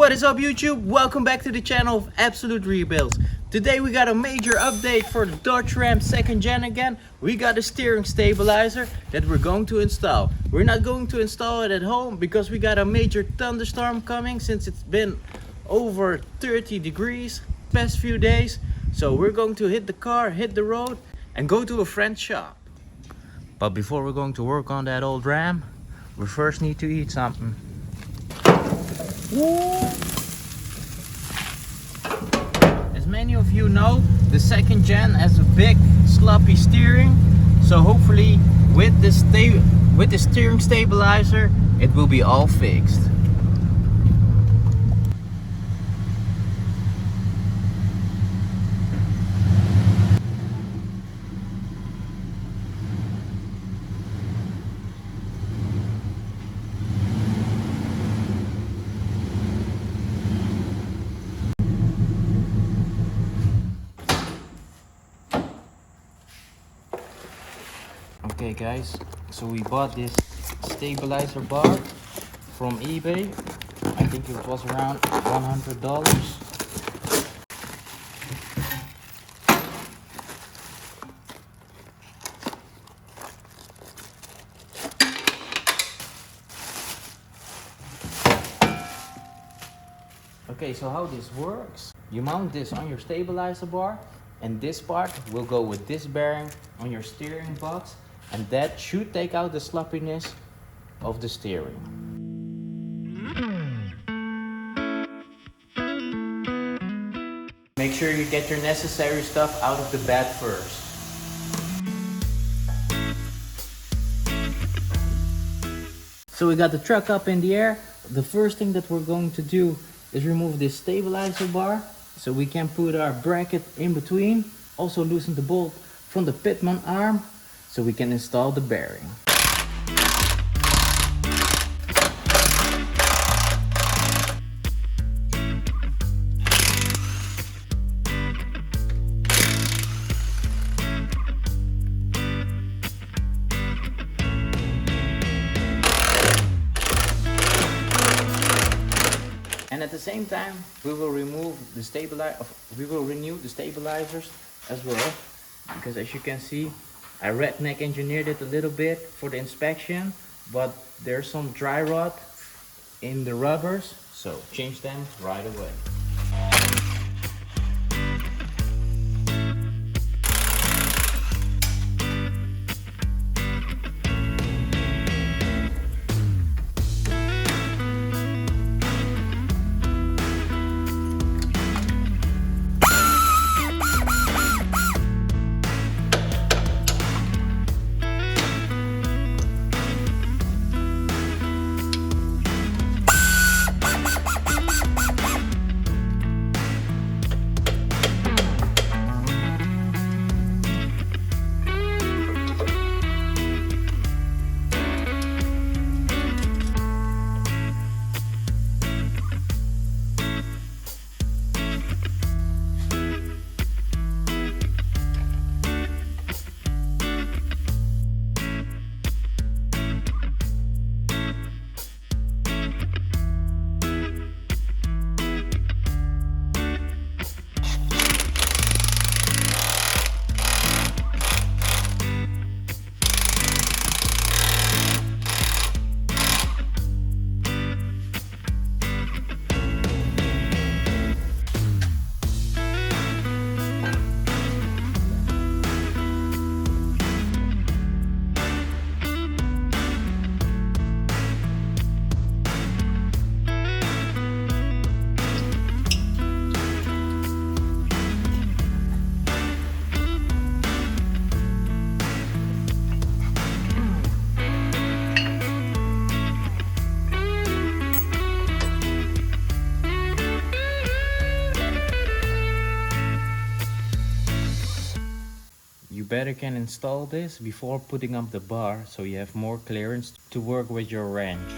What is up YouTube? Welcome back to the channel of Absolute Rebuilds. Today we got a major update for the Dodge Ram 2nd Gen again. We got a steering stabilizer that we're going to install. We're not going to install it at home because we got a major thunderstorm coming since it's been over 30 degrees past few days. So we're going to hit the car, hit the road and go to a friend's shop. But before we're going to work on that old Ram, we first need to eat something. As many of you know, the 2nd Gen has a big sloppy steering, so hopefully with the steering stabilizer it will be all fixed. Okay guys, so we bought this stabilizer bar from eBay. I think it was around $100. Okay, so how this works, you mount this on your stabilizer bar and this part will go with this bearing on your steering box. And that should take out the sloppiness of the steering. Make sure you get your necessary stuff out of the bed first. So we got the truck up in the air. The first thing that we're going to do is remove this stabilizer bar so we can put our bracket in between. Also loosen the bolt from the pitman arm so we can install the bearing. And at the same time, we will renew the stabilizers as well, because as you can see, I redneck engineered it a little bit for the inspection, but there's some dry rot in the rubbers, so change them right away. You better can install this before putting up the bar so you have more clearance to work with your wrench.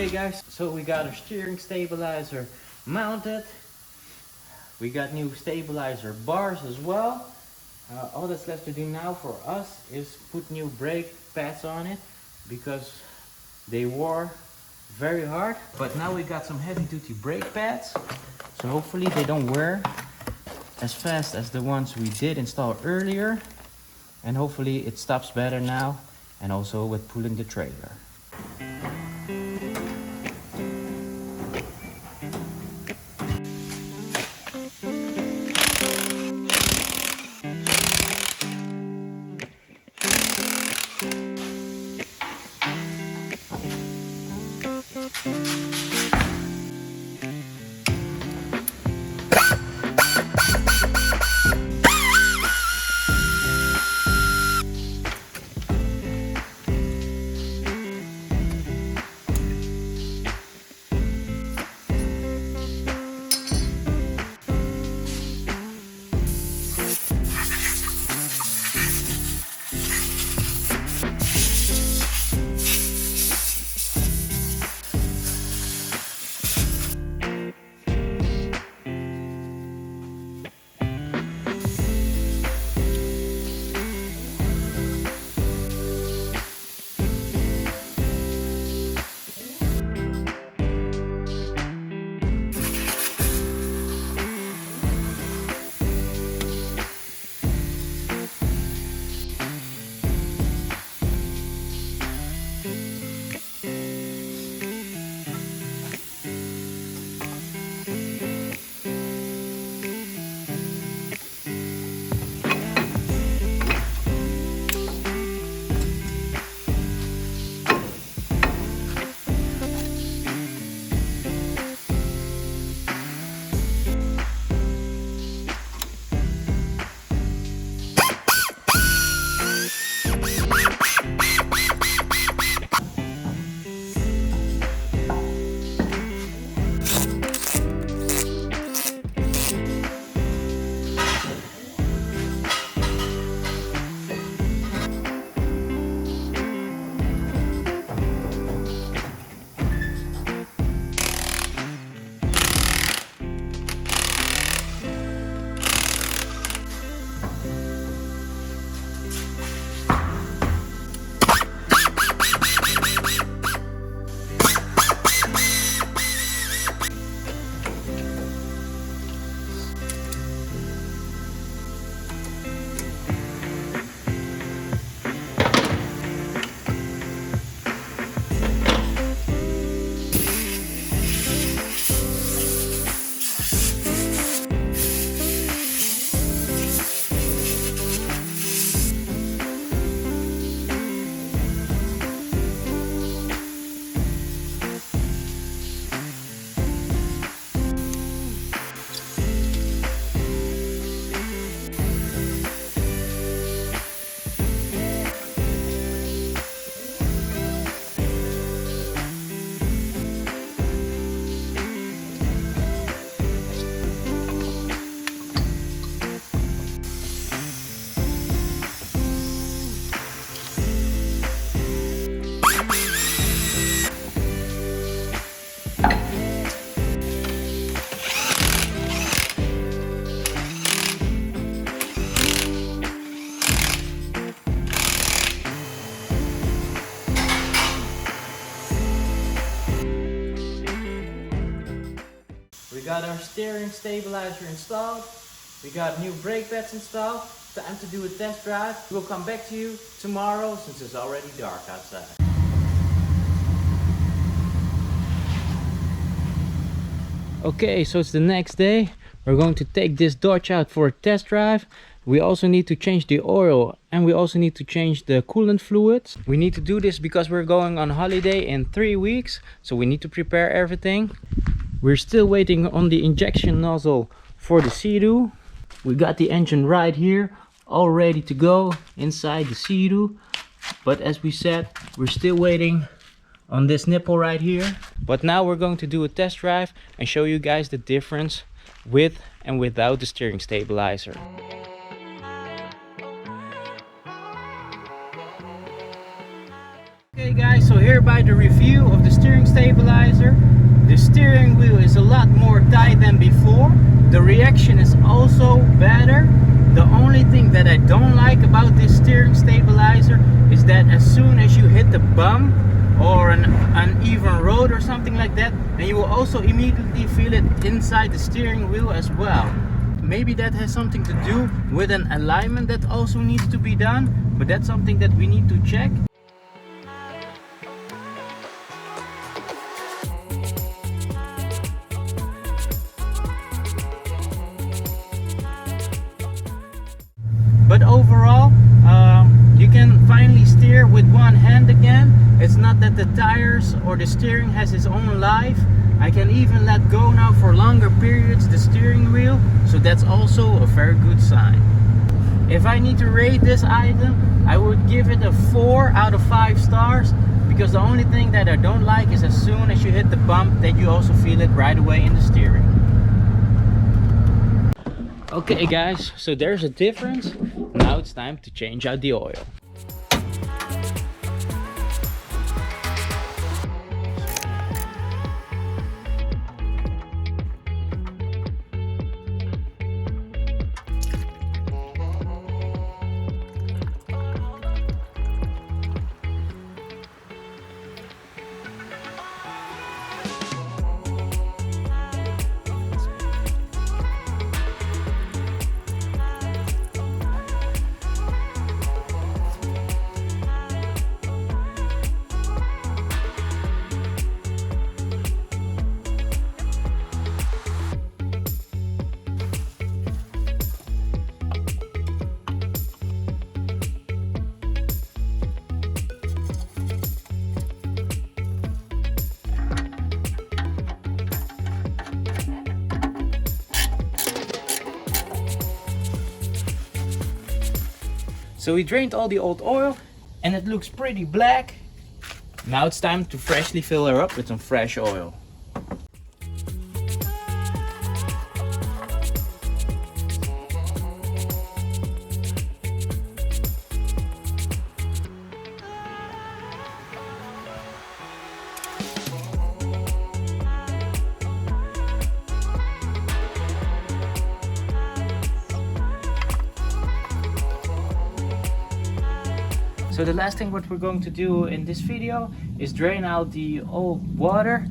Okay guys, so we got our steering stabilizer mounted. We got new stabilizer bars as well. All that's left to do now for us is put new brake pads on it because they wore very hard. But now we got some heavy duty brake pads, so hopefully they don't wear as fast as the ones we did install earlier, and hopefully it stops better now, and also with pulling the trailer. We got our steering stabilizer installed. We got new brake pads installed. Time to do a test drive. We'll come back to you tomorrow since it's already dark outside. Okay, so it's the next day. We're going to take this Dodge out for a test drive. We also need to change the oil and we also need to change the coolant fluids. We need to do this because we're going on holiday in 3 weeks, so we need to prepare everything. We're still waiting on the injection nozzle for the Sea-Doo. We got the engine right here, all ready to go inside the Sea-Doo. But as we said, we're still waiting on this nipple right here. But now we're going to do a test drive and show you guys the difference with and without the steering stabilizer. Okay Okay guys, so here by the review of the steering stabilizer. The steering wheel is a lot more tight than before. The reaction is also better. The only thing that I don't like about this steering stabilizer is that as soon as you hit the bump or an uneven road or something like that, then you will also immediately feel it inside the steering wheel as well. Maybe that has something to do with an alignment that also needs to be done, but that's something that we need to check. But overall, you can finally steer with one hand again. It's not that the tires or the steering has its own life. I can even let go now for longer periods the steering wheel, so that's also a very good sign. If I need to rate this item, I would give it a 4 out of 5 stars, because the only thing that I don't like is as soon as you hit the bump that you also feel it right away in the steering. Okay guys, so there's a difference. Now it's time to change out the oil. So we drained all the old oil and it looks pretty black. Now it's time to freshly fill her up with some fresh oil. So the last thing what we're going to do in this video is drain out the old water.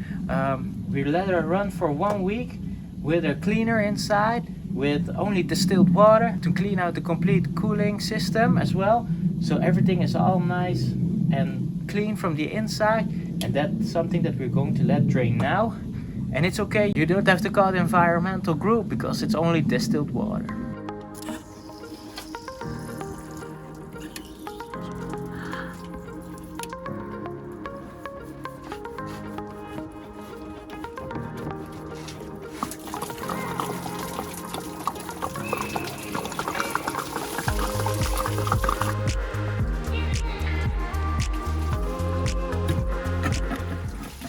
We let it run for 1 week with a cleaner inside with only distilled water to clean out the complete cooling system as well. So everything is all nice and clean from the inside, and that's something that we're going to let drain now. And it's okay, you don't have to call the environmental group because it's only distilled water.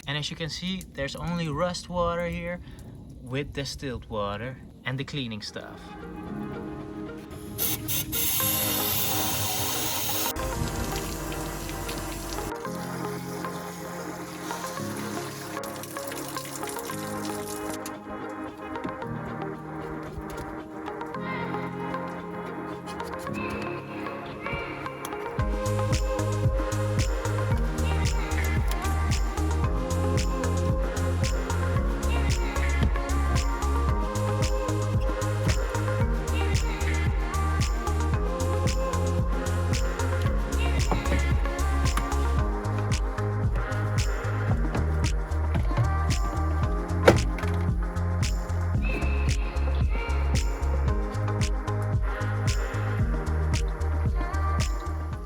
And as you can see, there's only rust water here with distilled water and the cleaning stuff.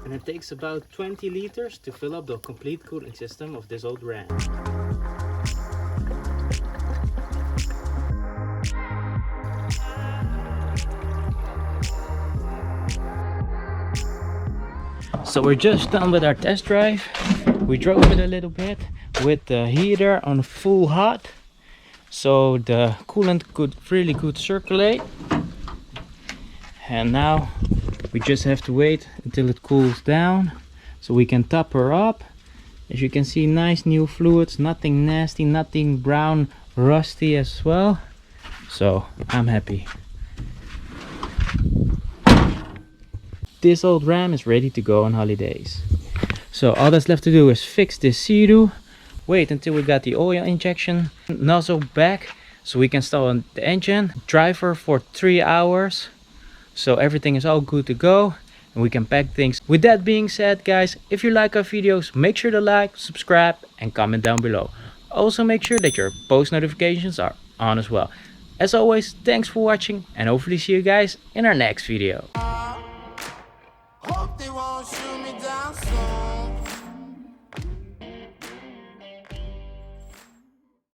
And it takes about 20 liters to fill up the complete cooling system of this old Ram. So we're just done with our test drive. We drove it a little bit with the heater on full hot, so the coolant really could circulate. And now we just have to wait until it cools down so we can top her up As you can see, nice new fluids, nothing nasty, nothing brown, rusty as well. So I'm happy. This old Ram is ready to go on holidays. So all that's left to do is fix this sea-doo, wait until we got the oil injection nozzle back so we can start on the engine, drive her for 3 hours, so everything is all good to go and we can pack things. With that being said, guys, if you like our videos, make sure to like, subscribe and comment down below. Also make sure that your post notifications are on as well. As always, thanks for watching and hopefully see you guys in our next video.